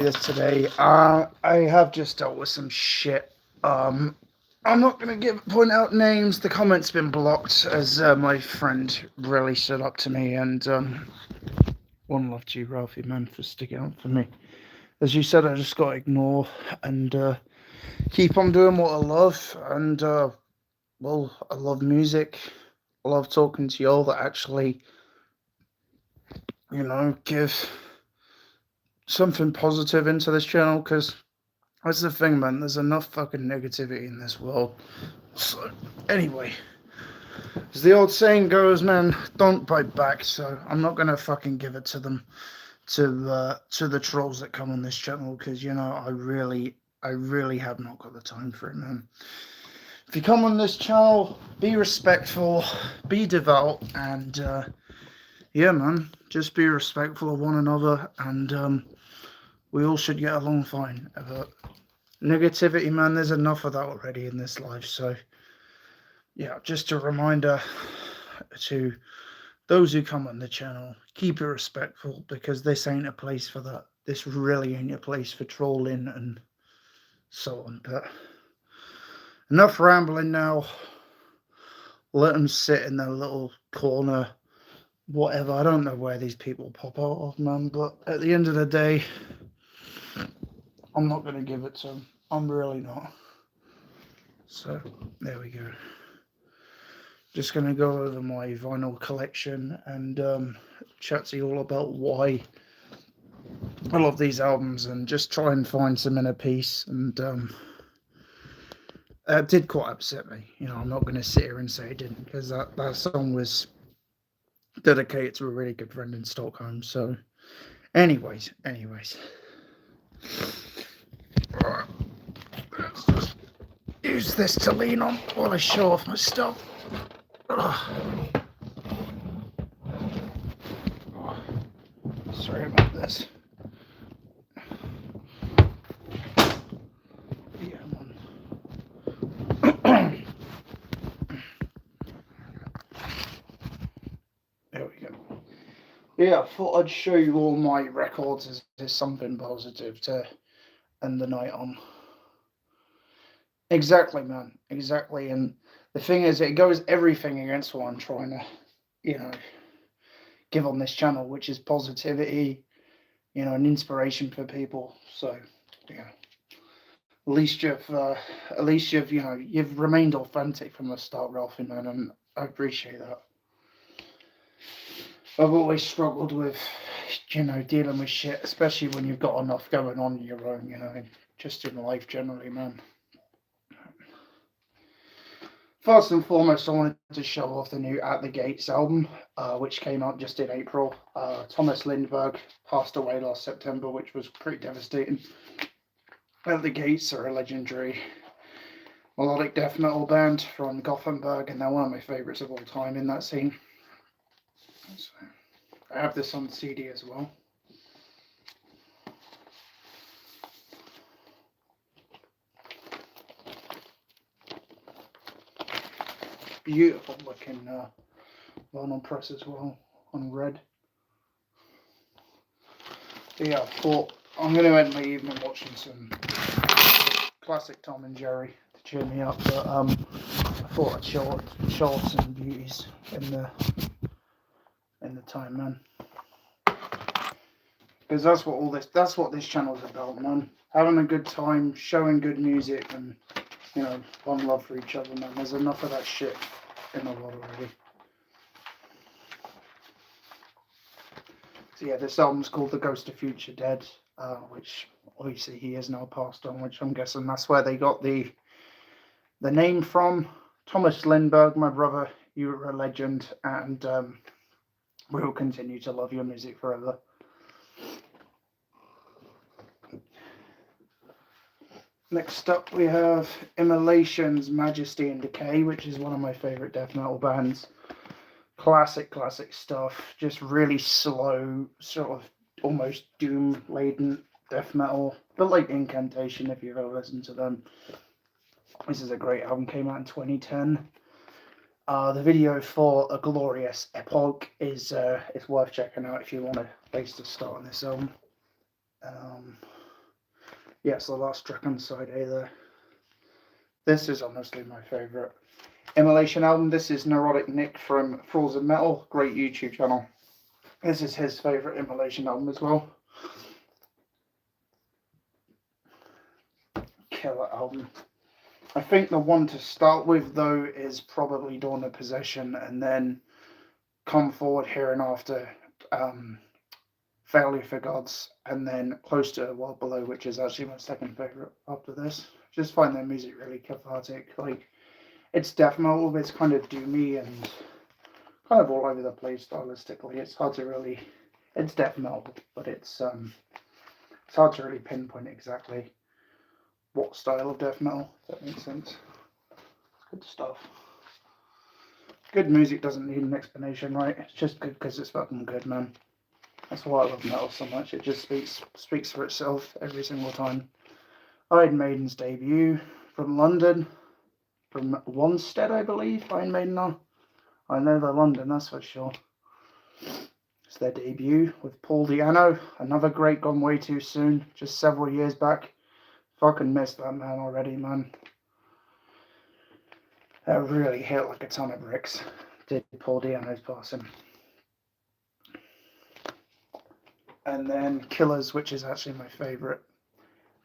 this today. I have just dealt with some shit. Um, I'm not gonna point out names. The comment's been blocked as my friend really stood up to me, and one love to you, Ralphie, man, for sticking up for me. As you said, I just got to ignore and keep on doing what I love. And well, I love music. I love talking to y'all that actually, give something positive into this channel because that's the thing, man. There's enough fucking negativity in this world. So, anyway, as the old saying goes, man, don't bite back. So I'm not gonna fucking give it to them, to the trolls that come on this channel, because I really have not got the time for it, man. If you come on this channel, be respectful, be devout, and yeah, man, just be respectful of one another, and we all should get along fine. But negativity, man, there's enough of that already in this life. So yeah, just a reminder to those who come on the channel, keep it respectful, because this ain't a place for that. This really ain't a place for trolling and so on. But enough rambling now. Let them sit in their little corner, whatever. I don't know where these people pop out of, man, but at the end of the day, I'm not going to give it to them. I'm really not. So, there we go. Just going to go over my vinyl collection and chat to you all about why I love these albums and just try and find some inner peace. And it did quite upset me. I'm not going to sit here and say it didn't, because that song was dedicated to a really good friend in Stockholm. So, anyways. Alright, let's just use this to lean on while I show off my stuff. Ugh. Sorry about this. Yeah, man. There we go. Yeah, I thought I'd show you all my records as something positive to end the night on. Exactly, man. Exactly. And the thing is, it goes everything against what I'm trying to, you know, give on this channel, which is positivity, and inspiration for people. So, yeah. You've remained authentic from the start, Ralphie, man, and I appreciate that. I've always struggled with, dealing with shit, especially when you've got enough going on your own, just in life generally, man. First and foremost, I wanted to show off the new At the Gates album, which came out just in April. Thomas Lindberg passed away last September, which was pretty devastating. At the Gates are a legendary melodic death metal band from Gothenburg, and they're one of my favourites of all time in that scene. So, I have this on CD as well. Beautiful looking vinyl press as well, on red. So yeah, I thought I'm going to end my evening watching some classic Tom and Jerry to cheer me up, but I thought I'd show off some beauties in the time, man. Because that's what this channel's about, man. Having a good time, showing good music, and one love for each other, man. There's enough of that shit in the world already. So yeah, this album's called The Ghost of Future Dead, which obviously he has now passed on, which I'm guessing that's where they got the name from. Thomas Lindberg, my brother, you were a legend, and we will continue to love your music forever. Next up, we have Immolation's Majesty and Decay, which is one of my favourite death metal bands. Classic stuff. Just really slow, sort of almost doom-laden death metal. But like Incantation, if you've ever listened to them. This is a great album, came out in 2010. The video for A Glorious Epoch is worth checking out if you want a place to start on this album. Yes, the last track on side A there. This is honestly my favourite Immolation album. This is Neurotic Nick from Frozen Metal, great YouTube channel. This is his favourite Immolation album as well. Killer album. I think the one to start with though is probably Dawn of Possession, and then Come Forward Hereinafter, Failure for Gods, and then Close to a World Below, which is actually my second favourite after this. Just find their music really cathartic. Like, it's death metal, but it's kind of doomy and kind of all over the place stylistically. It's hard to really, it's death metal, but it's hard to really pinpoint exactly what style of death metal, if that makes sense. Good stuff. Good music doesn't need an explanation, right? It's just good because it's fucking good, man. That's why I love metal so much. It just speaks for itself every single time. Iron Maiden's debut from London, from Wanstead, I believe. Iron Maiden are. I know they're London, that's for sure. It's their debut with Paul Di'Anno, another great gone way too soon, just several years back. Fucking missed that man already, man. That really hit like a ton of bricks, did Paul Di'Anno's passing. And then Killers, which is actually my favourite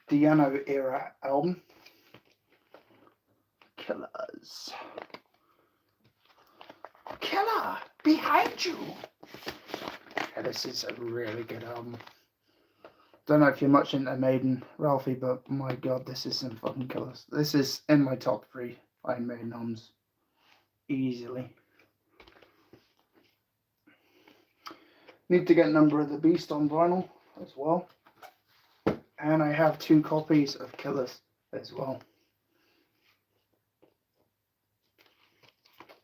Di'Anno era album. Killers. Killer! Behind you! Yeah, this is a really good album. Don't know if you're much into Maiden, Ralphie, but my god, this is some fucking killers. This is in my top 3 Iron Maiden albums. Easily. Need to get Number of the Beast on vinyl as well. And I have 2 copies of Killers as well.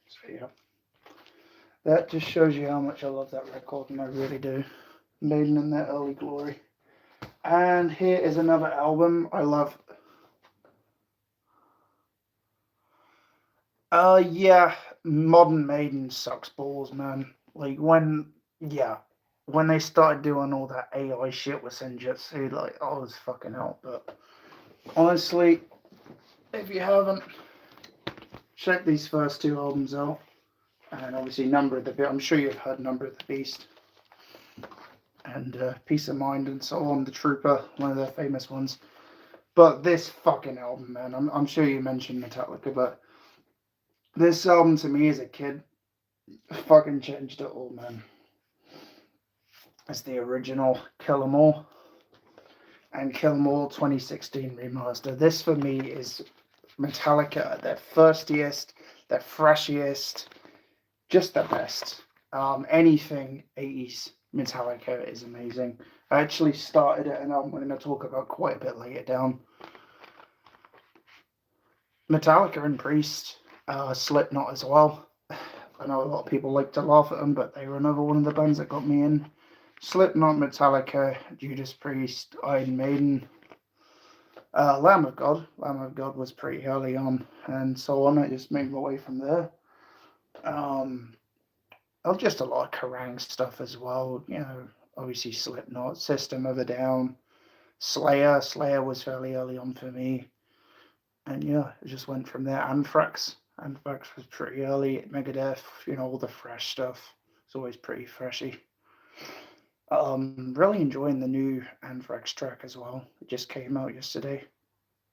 So yeah. That just shows you how much I love that record, and I really do. Maiden in their early glory. And here is another album I love. Yeah, Modern Maiden sucks balls, man. Like, when they started doing all that AI shit with Senjutsu, like, I was fucking out. But honestly, if you haven't, check these first 2 albums out. And obviously Number of the Beast. I'm sure you've heard Number of the Beast. And Peace of Mind and so on, The Trooper, one of their famous ones. But this fucking album, man, I'm sure you mentioned Metallica, but this album to me as a kid fucking changed it all, man. It's the original Kill 'Em All and Kill 'Em All 2016 remaster. This for me is Metallica at their thirstiest, their freshiest, just the best. Anything 80s Metallica is amazing. I actually started it, and I'm going to talk about quite a bit later down. Metallica and Priest, Slipknot as well. I know a lot of people like to laugh at them, but they were another one of the bands that got me in. Slipknot, Metallica, Judas Priest, Iron Maiden, Lamb of God. Lamb of God was pretty early on, and so on. I just made my way from there. Just a lot of Kerrang stuff as well. You know, obviously Slipknot, System of a Down, Slayer. Slayer was fairly early on for me. And yeah, it just went from there. Anthrax. Anthrax was pretty early. Megadeth, you know, all the fresh stuff. It's always pretty freshy. Really enjoying the new Anthrax track as well. It just came out yesterday.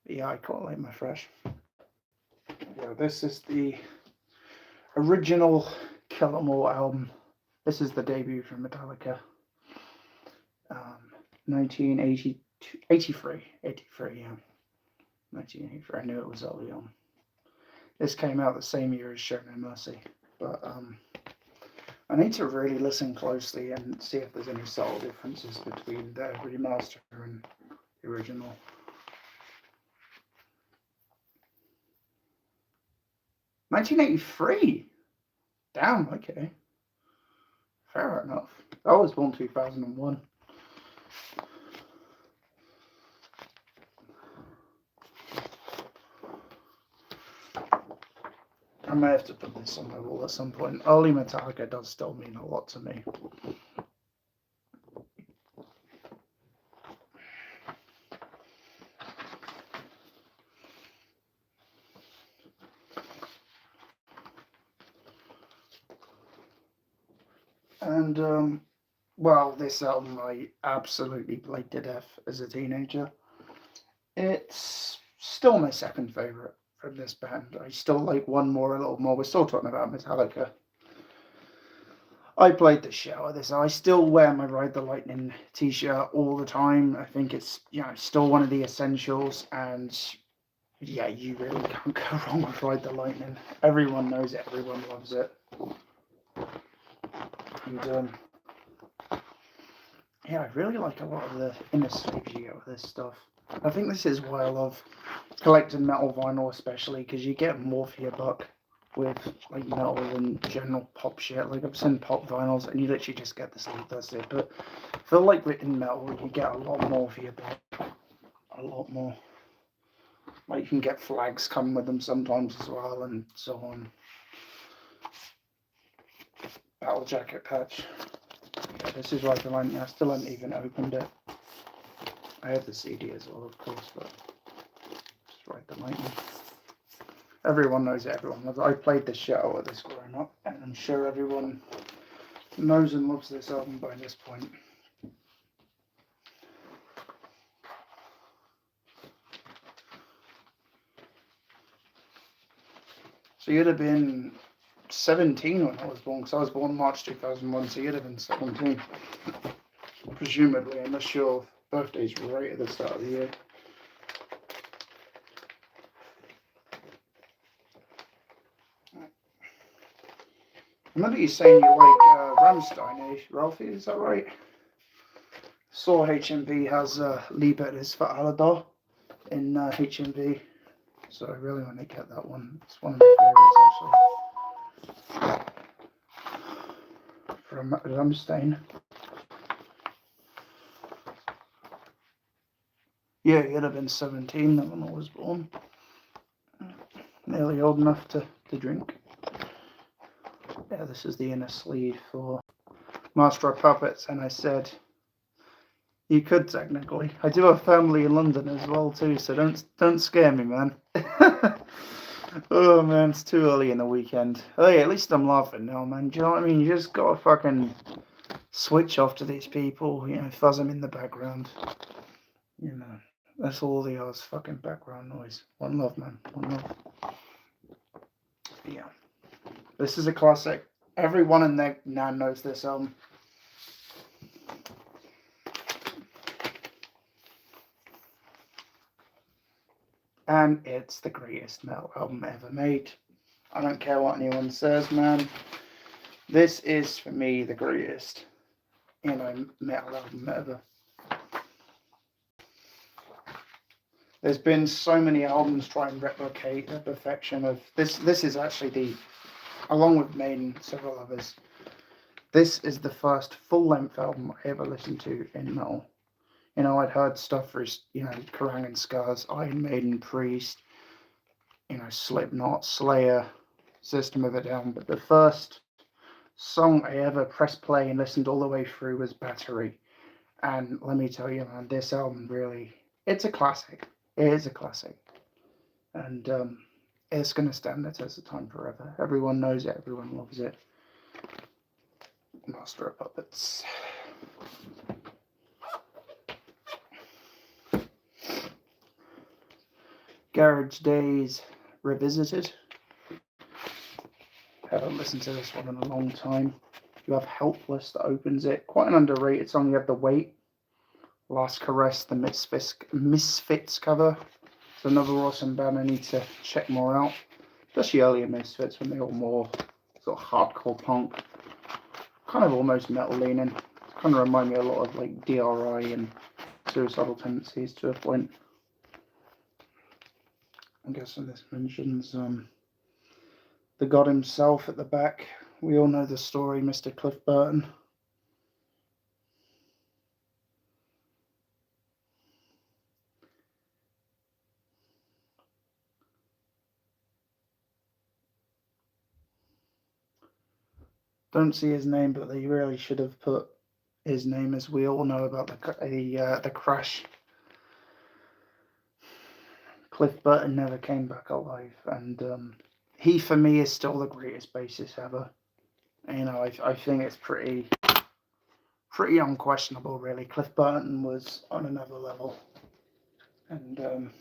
Yeah, I quite like my fresh. Yeah, this is the original Kill 'Em All album. This is the debut from Metallica. 1983, yeah. 1983. I knew it was early on. This came out the same year as Show No Mercy, but I need to really listen closely and see if there's any subtle differences between the remaster and the original. (1983) Damn, okay. Fair enough. I was born 2001. I may have to put this on my wall at some point. Early Metallica does still mean a lot to me. And well, this album I absolutely played to death as a teenager. It's still my second favourite from this band. I still like one more, a little more. We're still talking about Metallica. I played the shit out of this. I still wear my Ride the Lightning t-shirt all the time. I think it's, still one of the essentials. And yeah, you really can't go wrong with Ride the Lightning. Everyone knows it. Everyone loves it. And yeah, I really like a lot of the inner sleeves you get with this stuff. I think this is why I love collecting metal vinyl, especially because you get more for your buck with like metal than general pop shit. Like I've seen pop vinyls and you literally just get the sleeve, that's it. But I feel like in metal you get a lot more for your buck. A lot more. Like you can get flags come with them sometimes as well and so on. Battle jacket patch. Yeah, this is Ride the Lightning. I still haven't even opened it. I have the CD as well, of course, but just Ride the Lightning. Everyone knows it, everyone loves it. I played the shit out of this growing up, and I'm sure everyone knows and loves this album by this point. So you'd have been 17 when I was born, because I was born March 2001, so you'd have been 17. Presumably, unless your birthday's right at the start of the year. I remember you saying you like Rammstein, eh, Ralphie? Is that right? Saw HMV has Liebet for Alador in HMV, so I really want to get that one. It's one of my favourites actually. From Rammstein. Yeah, you'd have been 17 when I was born. Nearly old enough to drink. Yeah, this is the inner sleeve for Master of Puppets, and I said you could technically. I do have family in London as well too, so don't scare me, man. Oh man, it's too early in the weekend. Hey, at least I'm laughing now, man. Do you know what I mean? You just gotta fucking switch off to these people, fuzz them in the background. That's all they are, is fucking background noise. One love, man. One love. Yeah. This is a classic. Everyone in there now knows this album. And it's the greatest metal album ever made. I don't care what anyone says, man. This is, for me, the greatest, metal album ever. There's been so many albums trying to replicate the perfection of this. This is actually along with Maiden, several others, this is the first full-length album I ever listened to in metal. I'd heard stuff for, Kerrang and Scars, Iron Maiden, Priest, Slipknot, Slayer, System of a Down, but the first song I ever pressed play and listened all the way through was Battery. And let me tell you, man, this album really, it's a classic. It is a classic. And it's going to stand the test of time forever. Everyone knows it. Everyone loves it. Master of Puppets. Garage Days Revisited. Haven't listened to this one in a long time. You have Helpless that opens it. Quite an underrated song. You have The Weight, Last Caress, the Misfits cover. It's another awesome band I need to check more out. Especially earlier Misfits when they were more sort of hardcore punk. Kind of almost metal leaning. Kind of remind me a lot of like DRI and Suicidal Tendencies to a point. I'm guessing this mentions the god himself at the back. We all know the story, Mr. Cliff Burton. Don't see his name, but they really should have put his name, as we all know about the crash. Cliff Burton never came back alive, and he for me is still the greatest bassist ever. You know, I think it's pretty unquestionable, really. Cliff Burton was on another level, and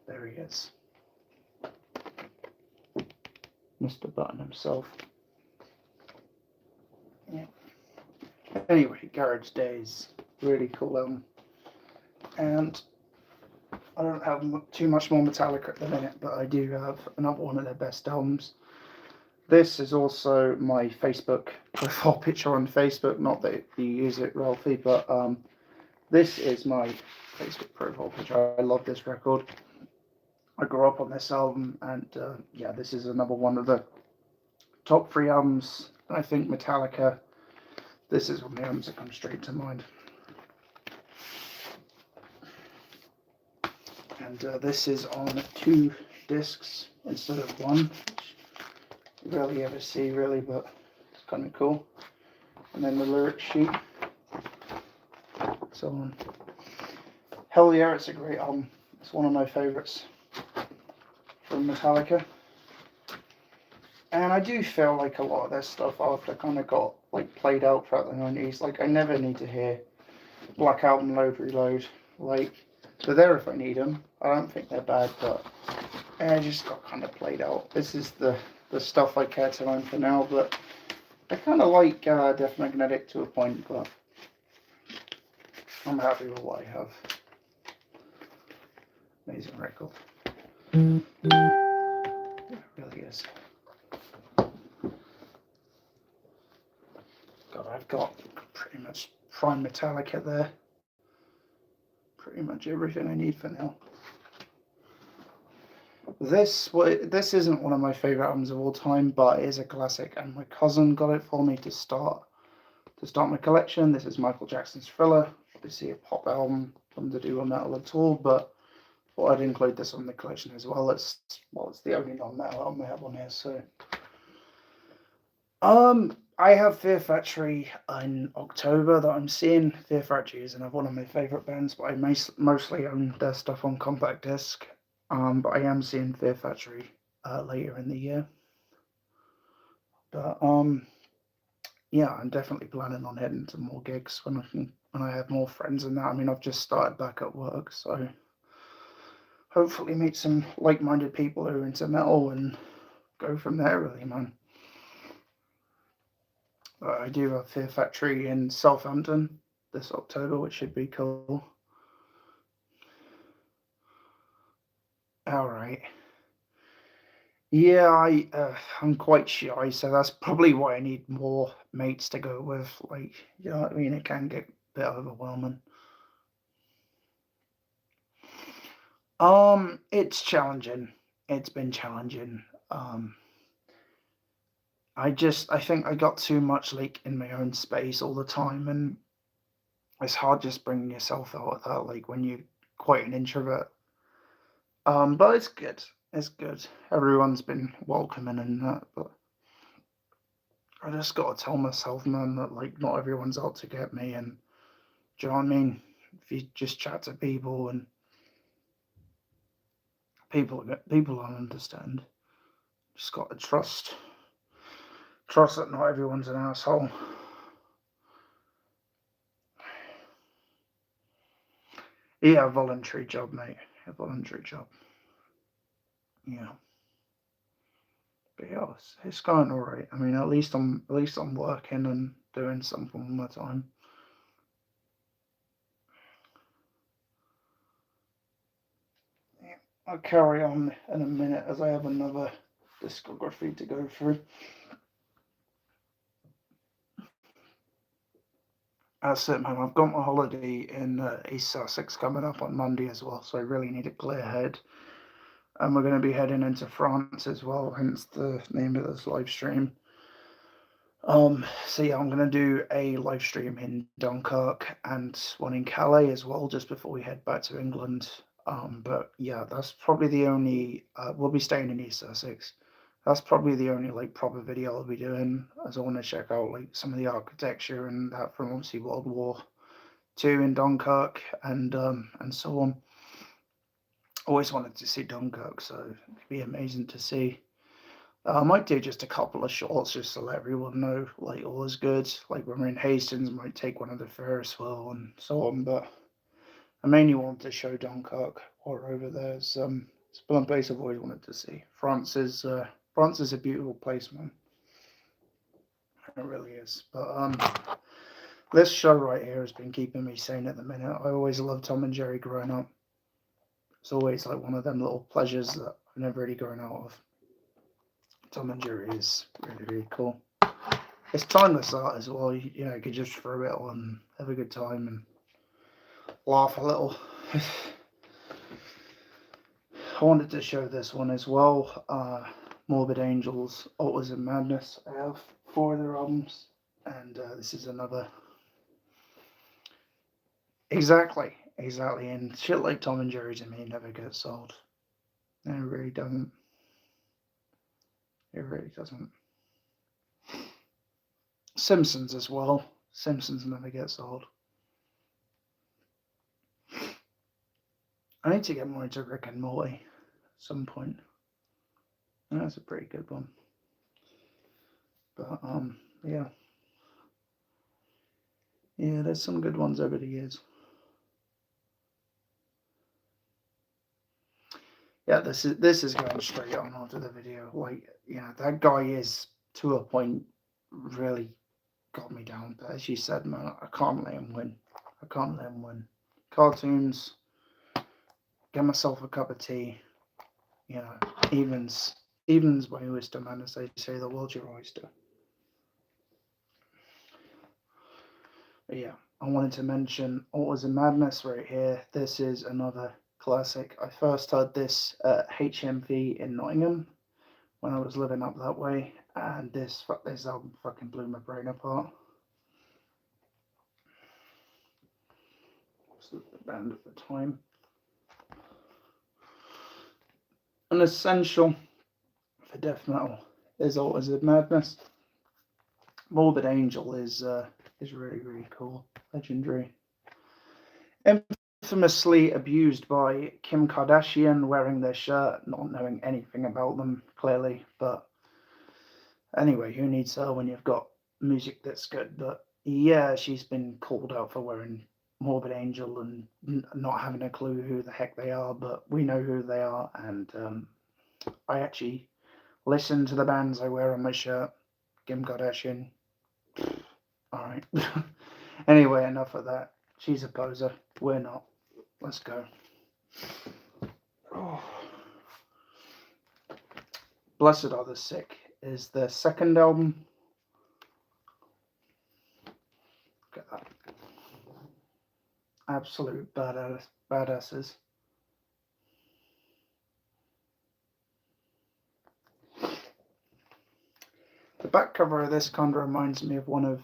there he is, Mr. Button himself. Yeah. Anyway, Garage Days, really cool album, and I don't have too much more Metallica at the minute, but I do have another one of their best albums. This is also my Facebook profile picture on Facebook. Not that you use it, Ralphie, but this is my Facebook profile picture. I love this record. I grew up on this album, and yeah, this is another one of the top 3 albums. I think Metallica. This is one of the albums that comes straight to mind. And this is on 2 discs instead of 1, which you rarely ever see, really, but it's kind of cool. And then the lyric sheet. So on. Hell yeah, it's a great album. It's one of my favourites from Metallica. And I do feel like a lot of their stuff after kind of got like played out throughout the 90s. Like, I never need to hear Black Album, Load, Reload. Like, they're there if I need them. I don't think they're bad, but I just got kind of played out. This is the stuff I care to own for now, but I kind of like Death Magnetic to a point, but I'm happy with what I have. Amazing record. It really is. God, I've got pretty much prime Metallica there. Pretty much everything I need for now. This isn't one of my favourite albums of all time, but it is a classic, and my cousin got it for me to start my collection. This is Michael Jackson's Thriller. Obviously a pop album, nothing to do with metal at all, but thought I'd include this on the collection as well. It's the only non-metal album I have on here, so. I have Fear Factory in October that I'm seeing. Fear Factory is another one of my favourite bands, but I mostly own their stuff on compact disc. But I am seeing Fear Factory later in the year. But yeah, I'm definitely planning on heading to more gigs when I have more friends and that. I mean, I've just started back at work, so hopefully meet some like-minded people who are into metal and go from there, really, man. I do have Fear Factory in Southampton this October, which should be cool. All right. Yeah, I'm quite shy, so that's probably why I need more mates to go with. Like, you know what I mean? It can get a bit overwhelming. It's challenging. It's been challenging. I think I got too much like in my own space all the time, and it's hard just bringing yourself out of that. Like when you're quite an introvert. But it's good. It's good. Everyone's been welcoming and that, but I just gotta tell myself, man, that like not everyone's out to get me, and do you know what I mean? If you just chat to people and people don't understand, just gotta trust that not everyone's an asshole. Yeah, a voluntary job, mate. A voluntary job. Yeah. But yeah, it's going all right. I mean, at least I'm working and doing something all the time. Yeah, I'll carry on in a minute as I have another discography to go through. That's it, man. I've got my holiday in East Sussex coming up on Monday as well, so I really need a clear head. And we're going to be heading into France as well, hence the name of this live stream. So yeah, I'm going to do a live stream in Dunkirk and one in Calais as well, just before we head back to England. But yeah, that's probably the only. We'll be staying in East Sussex. That's probably the only like proper video I'll be doing, as I want to check out like some of the architecture and that from obviously World War II in Dunkirk and so on. Always wanted to see Dunkirk, so it'd be amazing to see. I might do just a couple of shorts just to let everyone know, like, all is good. Like, when we're in Hastings, I might take one of the Ferris wheel and so on. But I mainly want to show Dunkirk while we're over there. It's one place I've always wanted to see. France is a beautiful place, man. It really is. But this show right here has been keeping me sane at the minute. I always loved Tom and Jerry growing up. It's always like one of them little pleasures that I've never really grown out of. Tom and Jerry is really, really cool. It's timeless art as well. You know, you could just throw it on, have a good time, and laugh a little. I wanted to show this one as well. Morbid Angels, Autism Madness. I have 4 of their albums, and this is another. Exactly. And shit like Tom and Jerry to me never gets old. It really doesn't. It really doesn't. Simpsons as well. Simpsons never gets old. I need to get more into Rick and Morty at some point. That's a pretty good one. But yeah. Yeah, there's some good ones over the years. Yeah, this is going straight on onto the video. Like, you know, that guy is, to a point, really got me down. But as you said, man, I can't let him win. I can't let him win. Cartoons, get myself a cup of tea. You know, Even's my oyster, man, as they say, the world's your oyster. But yeah, I wanted to mention Autism Madness right here. This is another classic. I first heard this at HMV in Nottingham when I was living up that way, and this album fucking blew my brain apart. This was the band at the time. An essential for death metal is Autism Madness. Morbid Angel is really, really cool, legendary. Infamously abused by Kim Kardashian wearing their shirt, not knowing anything about them, clearly. But anyway, who needs her when you've got music that's good? But yeah, she's been called out for wearing Morbid Angel and not having a clue who the heck they are, but we know who they are, and I actually listen to the bands I wear on my shirt. Kim Kardashian. Alright. Anyway, enough of that. She's a poser. We're not. Let's go. Oh. Blessed Are the Sick is their second album. Look at that. Absolute badasses. The back cover of this kind of reminds me of one of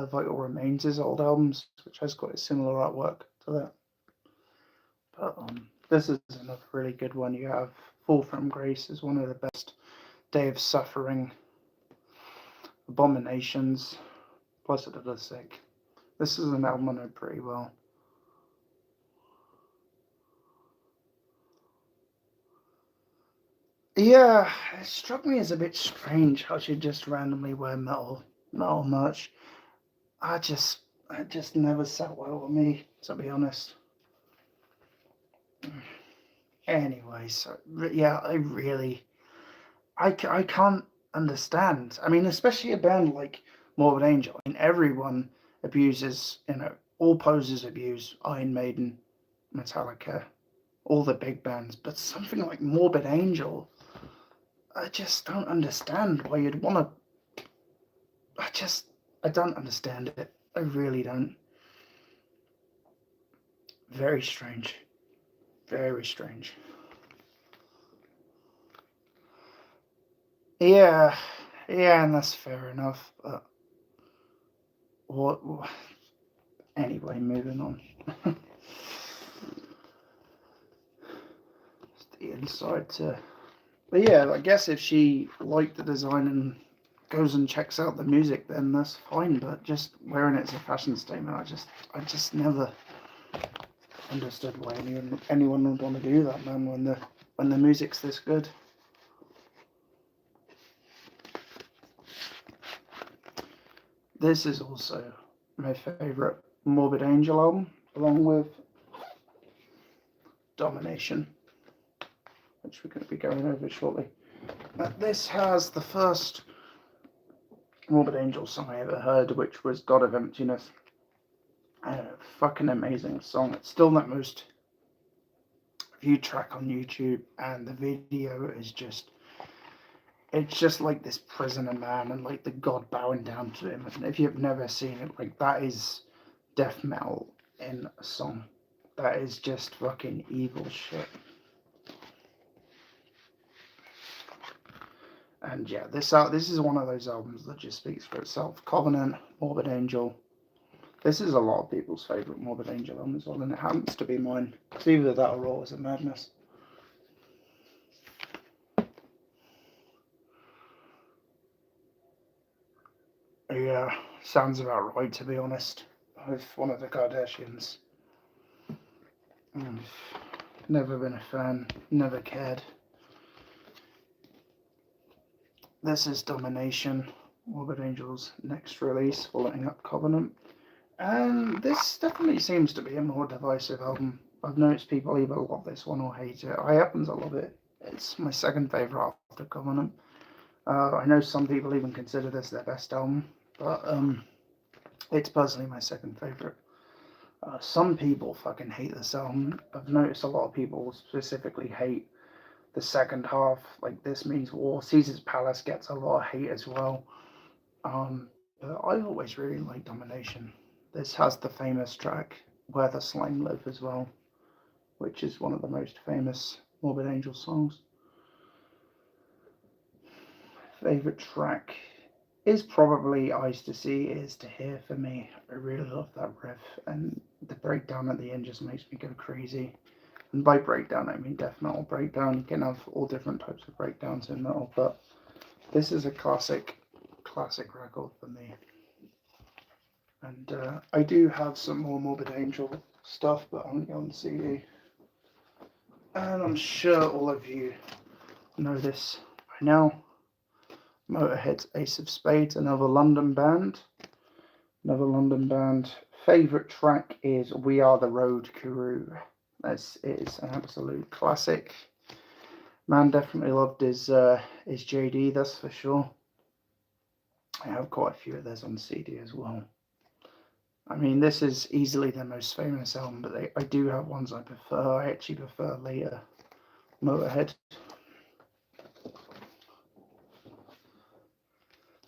Vital Remains' old albums, which has quite a similar artwork to that. But this is another really good one. You have Fall From Grace is one of the best. Day of Suffering, Abominations, Blessed Are the Sick. This is an album I know pretty well. Yeah, it struck me as a bit strange how she'd just randomly wear metal merch. It just never sat well with me, to be honest. Anyway, so yeah, I can't understand. I mean, especially a band like Morbid Angel. I mean, everyone abuses, you know, all posers abuse Iron Maiden, Metallica, all the big bands. But something like Morbid Angel, I just don't understand why you'd want to. I don't understand it. I really don't. Very strange. Very strange. Yeah, and that's fair enough. But what? Anyway, moving on. The inside to. But yeah, I guess if she liked the design and goes and checks out the music, then that's fine. But just wearing it as a fashion statement, I just never understood why anyone would want to do that, man. When the music's this good. This is also my favourite Morbid Angel album, along with Domination, which we're going to be going over shortly. But this has the first Morbid Angel song I ever heard, which was God of Emptiness. Fucking amazing song. It's still that most viewed track on YouTube, and the video is just, it's just like this prisoner man and like the god bowing down to him. And if you've never seen it, like, that is death metal in a song. That is just fucking evil shit. And yeah, this is one of those albums that just speaks for itself. Covenant, Morbid Angel. This is a lot of people's favourite Morbid Angel album as well, and it happens to be mine. It's either that or Raw is a Madness. Yeah, sounds about right, to be honest. With one of the Kardashians. Never been a fan, never cared. This is Domination, Morbid Angel's next release, following up Covenant. And this definitely seems to be a more divisive album. I've noticed people either love this one or hate it. I happen to love it. It's my second favourite after Covenant. I know some people even consider this their best album, but it's personally my second favourite. Some people fucking hate this album. I've noticed a lot of people specifically hate the second half, like This Means War. Caesar's Palace gets a lot of hate as well. But I always really like Domination. This has the famous track Where the Slime Live as well, which is one of the most famous Morbid Angel songs. Favorite track is probably Eyes to See, Ears to Hear for me. I really love that riff, and the breakdown at the end just makes me go crazy. And by breakdown, I mean death metal breakdown. You can have all different types of breakdowns in metal, but this is a classic record for me. And I do have some more Morbid Angel stuff, but only on CD. And I'm sure all of you know this by now. Motorhead's Ace of Spades, another London band. Favourite track is We Are the Road, Kuru. This is an absolute classic. Man definitely loved his JD, that's for sure. I have quite a few of those on CD as well. I mean, this is easily their most famous album, but I do have ones I prefer. I actually prefer later Motorhead.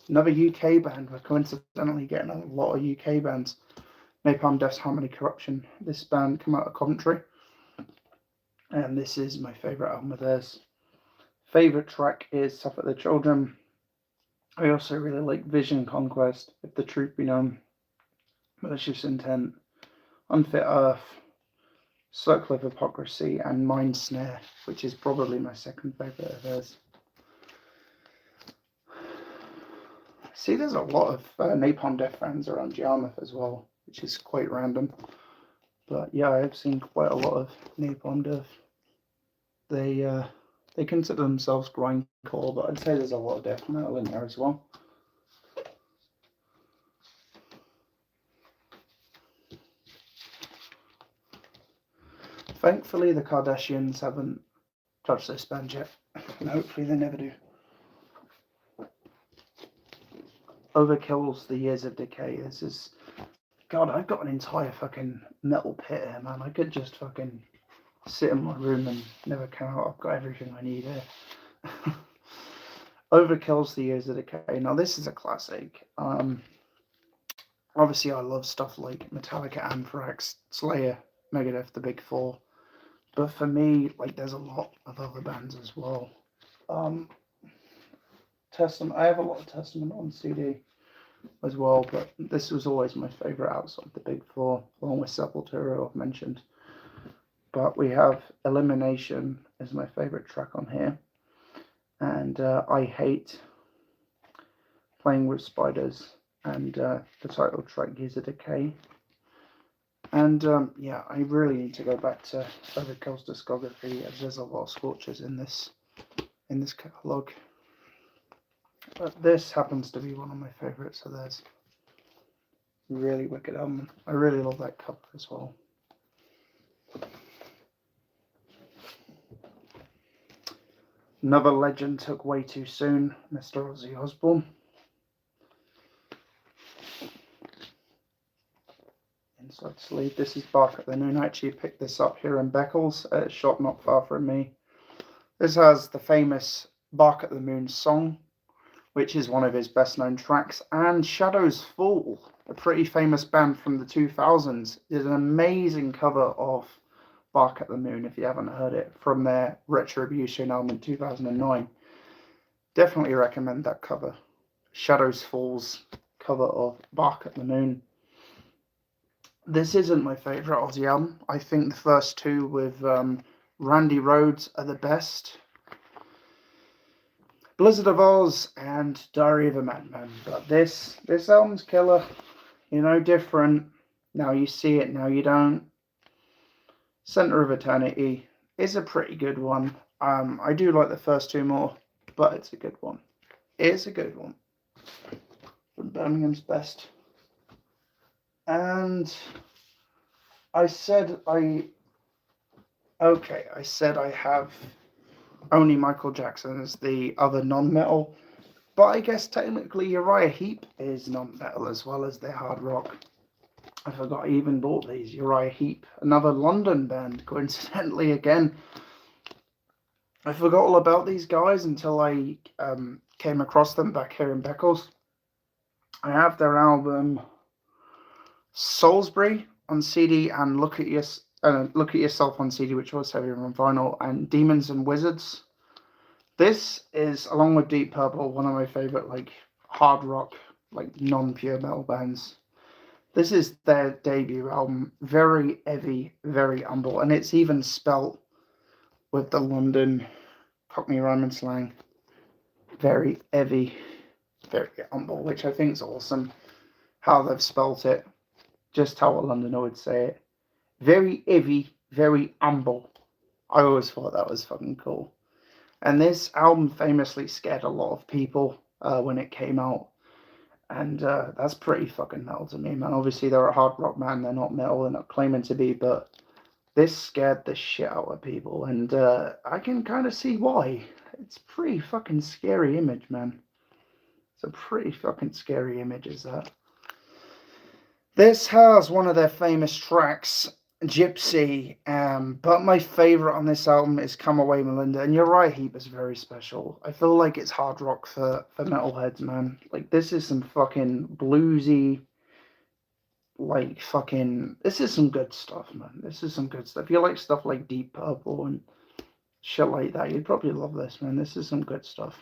Another UK band. We're coincidentally getting a lot of UK bands. Napalm Death's Harmony Corruption. This band came out of Coventry, and this is my favourite album of theirs. Favourite track is Suffolk the Children. I also really like Vision Conquest, If the Truth Be Known, Malicious Intent, Unfit Earth, Circle of Hypocrisy, and Mind Snare, which is probably my second favourite of theirs. See, there's a lot of Napalm Death fans around Yarmouth as well, which is quite random. But yeah, I've seen quite a lot of Napalm Death. They consider themselves grindcore, but I'd say there's a lot of death metal in there as well. Thankfully, the Kardashians haven't touched this band yet, and hopefully they never do. Overkill's The Years of Decay. This is... God, I've got an entire fucking metal pit here, man. I could just fucking sit in my room and never come out. I've got everything I need here. Overkill's The Years of Decay. Now, this is a classic. Obviously, I love stuff like Metallica, Anthrax, Slayer, Megadeth, The Big Four. But for me, like, there's a lot of other bands as well. Testament. I have a lot of Testament on CD as well, but this was always my favourite outside the Big Four, along with Sepultura, I've mentioned. But we have Elimination as my favourite track on here, and I Hate, Playing with Spiders, and the title track Years of Decay. And yeah, I really need to go back to Overkill's discography, as there's a lot of scorchers in this catalogue. But this happens to be one of my favourites of theirs. Really wicked album. I really love that cover as well. Another legend took way too soon, Mr. Ozzy Osbourne. Inside sleeve. This is Bark at the Moon. I actually picked this up here in Beccles at a shop not far from me. This has the famous Bark at the Moon song, which is one of his best known tracks, and Shadows Fall, a pretty famous band from the 2000s, did an amazing cover of Bark at the Moon, if you haven't heard it, from their Retribution album in 2009. Definitely recommend that cover. Shadows Fall's cover of Bark at the Moon. This isn't my favourite Ozzy album. I think the first two with Randy Rhoads are the best. Blizzard of Oz and Diary of a Madman. But this album's killer. You know, different. Now you see it, now you don't. Center of Eternity is a pretty good one. I do like the first two more, but it's a good one. It's a good one. From Birmingham's Best. And I said I have only Michael Jackson as the other non-metal, but I guess technically Uriah Heep is non-metal as well as their hard rock. I forgot I even bought these. Uriah Heep, another London band, coincidentally again. I forgot all about these guys until I came across them back here in Beccles. I have their album Salisbury on CD and Look at Yourself on CD, which was heavier on vinyl, and Demons and Wizards. This is, along with Deep Purple, one of my favorite like hard rock, like non-pure metal bands. This is their debut album, very heavy, very humble, and it's even spelt with the London Cockney rhyme and slang. Very heavy, very humble, which I think is awesome. How they've spelt it, just how a Londoner would say it. Very heavy, very humble. I always thought that was fucking cool. And this album famously scared a lot of people when it came out. And that's pretty fucking metal to me, man. Obviously, they're a hard rock band. They're not metal. They're not claiming to be. But this scared the shit out of people. And I can kind of see why. It's a pretty fucking scary image, man. It's a pretty fucking scary image, is that. This has one of their famous tracks, Gypsy, but my favourite on this album is Come Away Melinda, and Uriah Heep is very special. I feel like it's hard rock for metalheads, man. Like, this is some fucking bluesy, like, fucking, this is some good stuff, man. This is some good stuff. If you like stuff like Deep Purple and shit like that, you'd probably love this, man. This is some good stuff.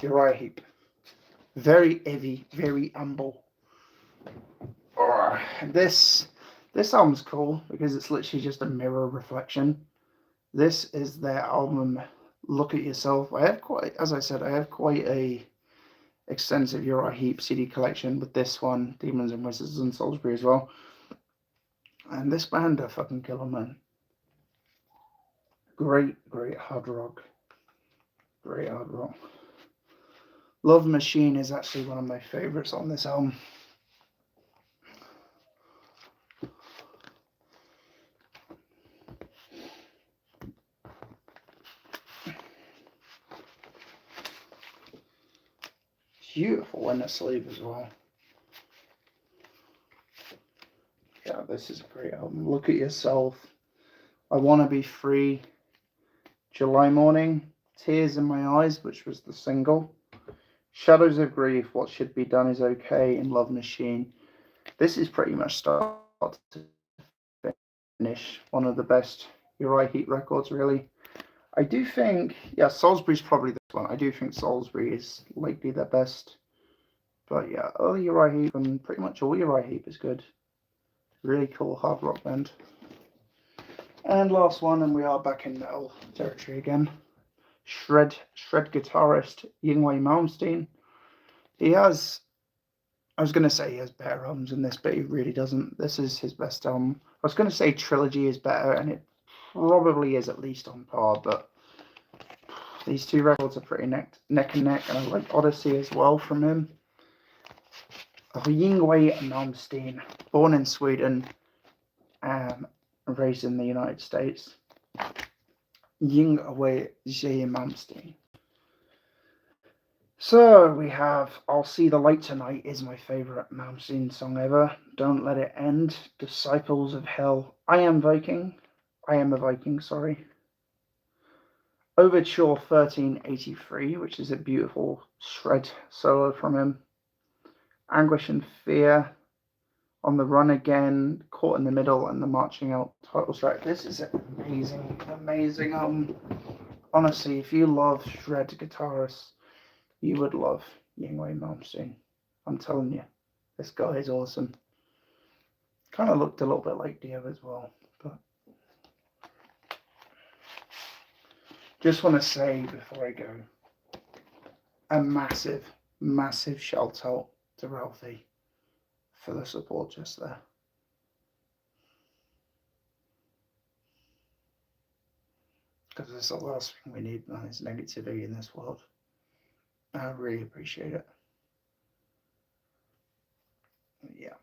Uriah Heep. Very heavy, very humble. This album's cool because it's literally just a mirror reflection. This is their album Look at Yourself. I have quite a extensive Uriah Heep CD collection with this one, Demons and Wizards and Salisbury as well. And this band are fucking killer, man. Great hard rock. Great hard rock. Love Machine is actually one of my favorites on this album. Beautiful in the sleeve as well. Yeah, this is a great album. Look at Yourself. I Want to Be Free. July Morning. Tears in My Eyes, which was the single. Shadows of Grief. What Should Be Done Is Okay. And Love Machine. This is pretty much start to finish one of the best Uriah Heep records, really. I do think, yeah, Salisbury's probably this one. I do think Salisbury is likely their best. But yeah, early Uriah Heep and pretty much all Uriah Heep is good. Really cool hard rock band. And last one, and we are back in metal territory again. Shred guitarist Yngwie Malmsteen. He has, I was going to say he has better albums than this, but he really doesn't. This is his best album. I was going to say Trilogy is better, and it probably is at least on par, but these two records are pretty neck and neck, and I like Odyssey as well from him. Yngwie Malmsteen, born in Sweden, raised in the United States. Yngwie J. Malmsteen. So we have I'll See the Light Tonight is my favourite Malmsteen song ever. Don't Let It End, Disciples of Hell, I Am a Viking, sorry. Overture 1383, which is a beautiful shred solo from him. Anguish and Fear, On the Run Again, Caught in the Middle, and the Marching Out title track. This is amazing, amazing. Honestly, if you love shred guitarists, you would love Yngwie Malmsteen. I'm telling you, this guy is awesome. Kind of looked a little bit like Dio as well, but just want to say before I go, a massive, massive shout out to Ralphie for the support just there. Because it's the last thing we need, man, is negativity in this world. I really appreciate it. Yeah.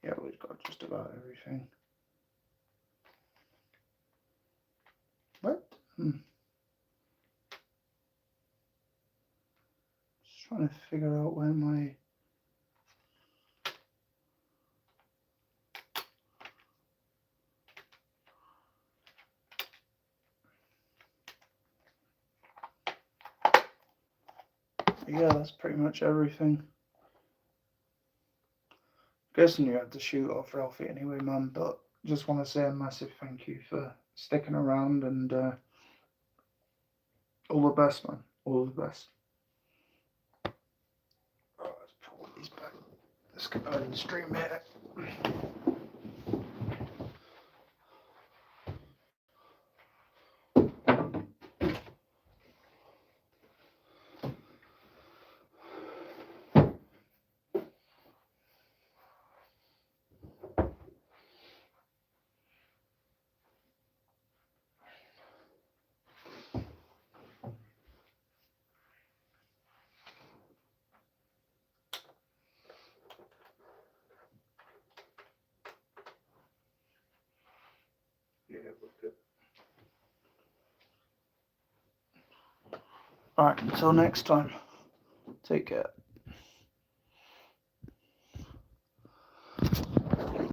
Yeah, we've got just about everything. What? Just trying to figure out where my... Yeah, that's pretty much everything. Guessing you had to shoot off Ralphie anyway, man, but just want to say a massive thank you for sticking around, and all the best, man. All the best. Oh, let's pull these back. Let's go ahead and stream here. Alright, until next time, take care.